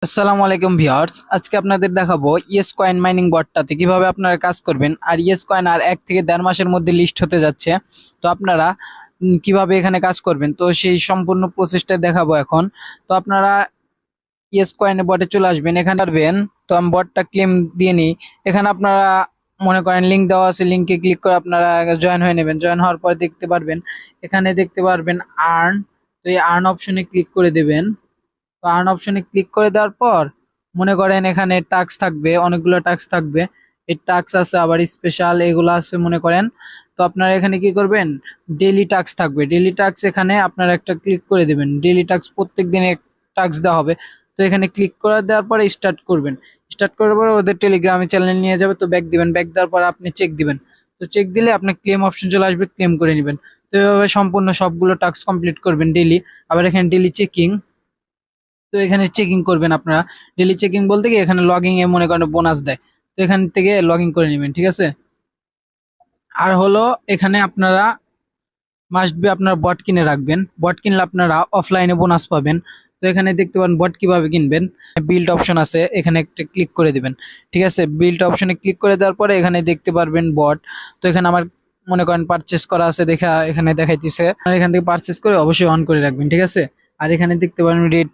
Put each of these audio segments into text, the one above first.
আসসালামু আলাইকুম ভিউয়ার্স, আজকে আপনাদের দেখাবো ইয়েস কয়েন মাইনিং বটটাতে কিভাবে আপনারা কাজ করবেন। আর ইয়েস কয়েন আর 1 থেকে 1.5 মাসের মধ্যে লিস্ট হতে যাচ্ছে। তো আপনারা কিভাবে এখানে কাজ করবেন, তো সেই সম্পূর্ণ প্রসেসটা দেখাবো এখন। তো আপনারা ইয়েস কয়েনে বটে চলে আসবেন, এখানে পারবেন। তো আমি বটটা ক্লেম দিয়ে নিই। এখানে আপনারা মনে করেন লিঙ্ক দেওয়া আছে, লিঙ্কে ক্লিক করে আপনারা জয়েন হয়ে নেবেন। জয়েন হওয়ার পর দেখতে পারবেন, এখানে দেখতে পারবেন আর্ন। তো এই আর্ন অপশনে ক্লিক করে দেবেন। তো আর্ন অপশনে ক্লিক করে দেওয়ার পর মনে করেন এখানে টাস্ক থাকবে, অনেকগুলো টাস্ক থাকবে। এই টাস্ক আছে, আবার স্পেশাল এগুলো আছে মনে করেন। তো আপনারা এখানে কি করবেন, ডেইলি টাস্ক থাকবে। ডেইলি টাস্ক এখানে আপনারা একটা ক্লিক করে দেবেন। ডেইলি টাস্ক প্রত্যেক দিনে টাস্ক দেওয়া হবে। তো এখানে ক্লিক করে দেওয়ার পরে স্টার্ট করবেন। স্টার্ট করার পরে ওদের টেলিগ্রামে চ্যানেল নিয়ে যাবে। তো ব্যাক দিবেন, ব্যাক দেওয়ার পর আপনি চেক দিবেন। তো চেক দিলে আপনি ক্লেম অপশন চলে আসবে, ক্লেম করে নেবেন। তো এভাবে সম্পূর্ণ সবগুলো টাস্ক কমপ্লিট করবেন ডেইলি। আবার এখানে ডেইলি চেকিং, তো এখানে চেকিং করবেন আপনারা। ডেলি চেকিং বলতে কি, এখানে লগইন এ মনে করেন বোনাস দেয়। তো এখান থেকে লগ ইন করে নেবেন, ঠিক আছে। আর হলো এখানে আপনারা মাস্ট বি আপনার বট কিনে রাখবেন। বট কিনলে আপনারা অফলাইনে বোনাস পাবেন। তো এখানে দেখতে পারেন বট কিভাবে কিনবেন। বিল্ড অপশন আছে, এখানে একটা ক্লিক করে দিবেন, ঠিক আছে। বিল্ড অপশনে ক্লিক করে দেওয়ার পরে এখানে দেখতে পারবেন বট। তো এখানে আমার মনে করেন পারচেস করা আছে, দেখা এখানে দেখাইতেছে। আর এখান থেকে পারচেস করে অবশ্যই অন করে রাখবেন, ঠিক আছে। আর এখানে দেখতে পারেন রেট,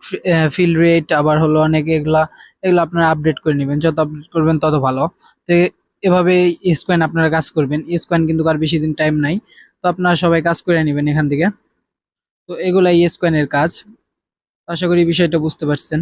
ফিল রেট, আবার হলো অনেক এগুলা এগুলো আপনারা আপডেট করে নেবেন। যত আপডেট করবেন তত ভালো। তো এভাবে স্কোয়ান আপনারা কাজ করবেন। স্কোয়ান কিন্তু আর বেশি দিন টাইম নাই। তো আপনারা সবাই কাজ করে নেবেন এখান থেকে। তো এগুলাই ইয়েস কয়েনের কাজ। আশা করি বিষয়টা বুঝতে পারছেন।